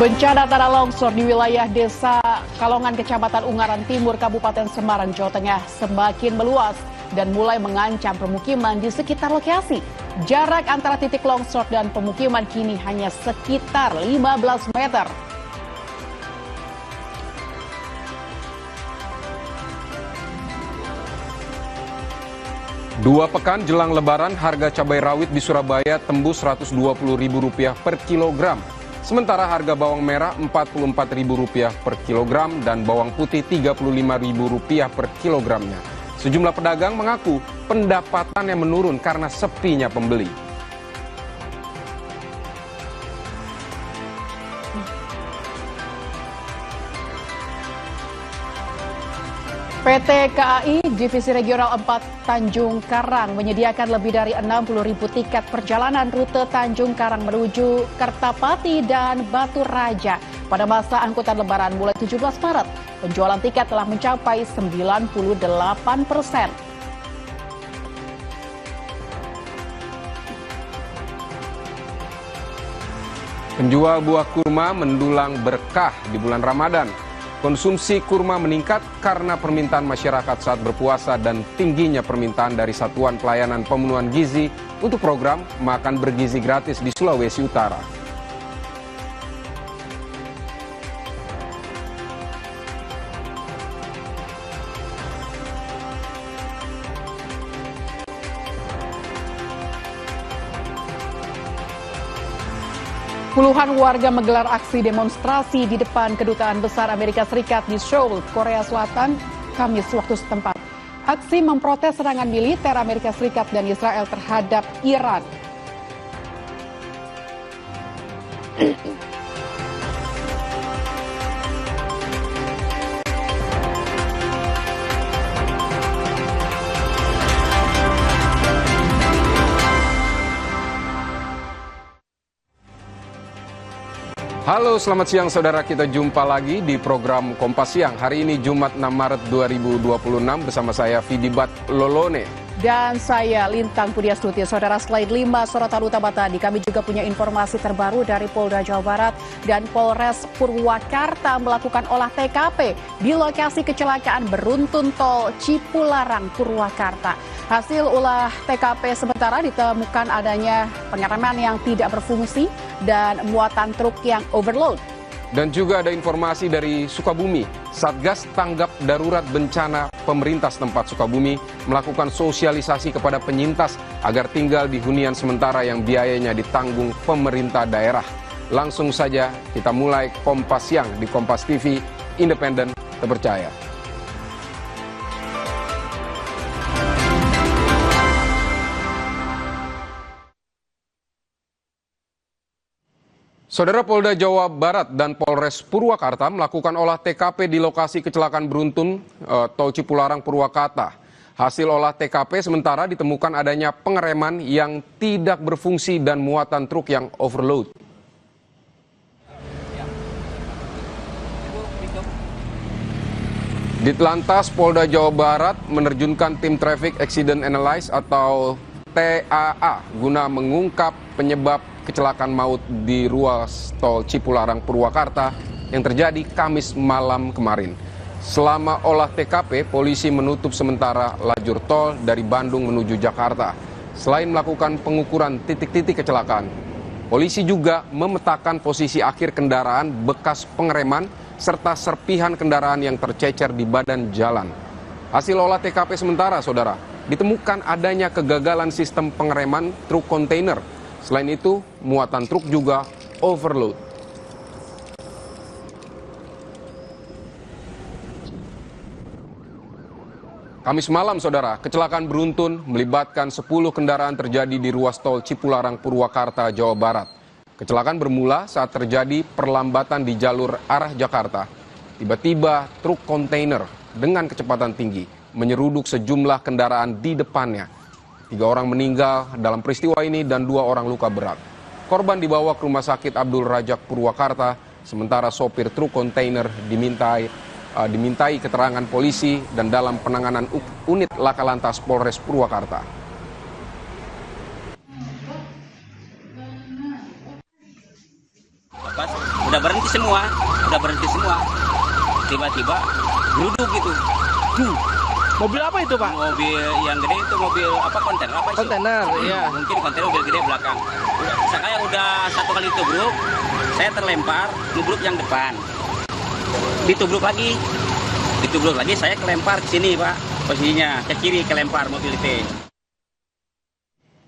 Bencana tanah longsor di wilayah Desa Kalongan, Kecamatan Ungaran Timur, Kabupaten Semarang, Jawa Tengah semakin meluas dan mulai mengancam permukiman di sekitar lokasi. Jarak antara titik longsor dan pemukiman kini hanya sekitar 15 meter. Dua pekan jelang Lebaran, harga cabai rawit di Surabaya tembus Rp120.000 per kilogram. Sementara harga bawang merah Rp44.000 per kilogram dan bawang putih Rp35.000 per kilogramnya. Sejumlah pedagang mengaku pendapatannya menurun karena sepinya pembeli. PT KAI Divisi Regional 4 Tanjung Karang menyediakan lebih dari 60.000 tiket perjalanan rute Tanjung Karang menuju Kertapati dan Batu Raja pada masa angkutan Lebaran mulai 17 Maret. Penjualan tiket telah mencapai 98%. Penjual buah kurma mendulang berkah di bulan Ramadan. Konsumsi kurma meningkat karena permintaan masyarakat saat berpuasa dan tingginya permintaan dari Satuan Pelayanan Pemenuhan Gizi untuk program makan bergizi gratis di Sulawesi Utara. Puluhan warga menggelar aksi demonstrasi di depan Kedutaan Besar Amerika Serikat di Seoul, Korea Selatan, Kamis waktu setempat. Aksi memprotes serangan militer Amerika Serikat dan Israel terhadap Iran. Halo, selamat siang saudara, kita jumpa lagi di program Kompas Siang. Hari ini Jumat 6 Maret 2026 bersama saya Fidibat Lolone. Dan saya Lintang Pudiastuti. Saudara, selain 5 sorotan utama tadi, kami juga punya informasi terbaru dari Polda Jawa Barat dan Polres Purwakarta melakukan olah TKP di lokasi kecelakaan beruntun tol Cipularang, Purwakarta. Hasil olah TKP sementara ditemukan adanya pengereman yang tidak berfungsi dan muatan truk yang overload. Dan juga ada informasi dari Sukabumi. Satgas Tanggap Darurat Bencana pemerintah setempat Sukabumi melakukan sosialisasi kepada penyintas agar tinggal di hunian sementara yang biayanya ditanggung pemerintah daerah. Langsung saja kita mulai Kompas Siang di Kompas TV, independen, terpercaya. Saudara, Polda Jawa Barat dan Polres Purwakarta melakukan olah TKP di lokasi kecelakaan beruntun tol Cipularang, Purwakarta. Hasil olah TKP sementara ditemukan adanya pengereman yang tidak berfungsi dan muatan truk yang overload. Ditlantas Polda Jawa Barat menerjunkan tim Traffic Accident Analysis atau TAA guna mengungkap penyebab kecelakaan maut di ruas tol Cipularang, Purwakarta yang terjadi Kamis malam kemarin. Selama olah TKP, polisi menutup sementara lajur tol dari Bandung menuju Jakarta. Selain melakukan pengukuran titik-titik kecelakaan, polisi juga memetakan posisi akhir kendaraan bekas pengereman serta serpihan kendaraan yang tercecer di badan jalan. Hasil olah TKP sementara, saudara, ditemukan adanya kegagalan sistem pengereman truk kontainer. Selain itu, muatan truk juga overload. Kamis malam, saudara, kecelakaan beruntun melibatkan 10 kendaraan terjadi di ruas tol Cipularang, Purwakarta, Jawa Barat. Kecelakaan bermula saat terjadi perlambatan di jalur arah Jakarta. Tiba-tiba truk kontainer dengan kecepatan tinggi menyeruduk sejumlah kendaraan di depannya. 3 orang meninggal dalam peristiwa ini dan 2 orang luka berat. Korban dibawa ke Rumah Sakit Abdul Rajak Purwakarta, sementara sopir truk kontainer dimintai keterangan polisi dan dalam penanganan unit Laka Lantas Polres Purwakarta. udah berhenti semua. Tiba-tiba geruduk gitu. Mobil apa itu, Pak? Mobil yang gede itu mobil apa, kontainer apa itu? Kontainer, iya. Mungkin kontainer mobil gede belakang. Saya udah satu kali tubruk, saya terlempar, nubruk yang depan. Ditubruk lagi, saya kelempar ke sini, Pak. Posisinya ke kiri kelempar mobil itu.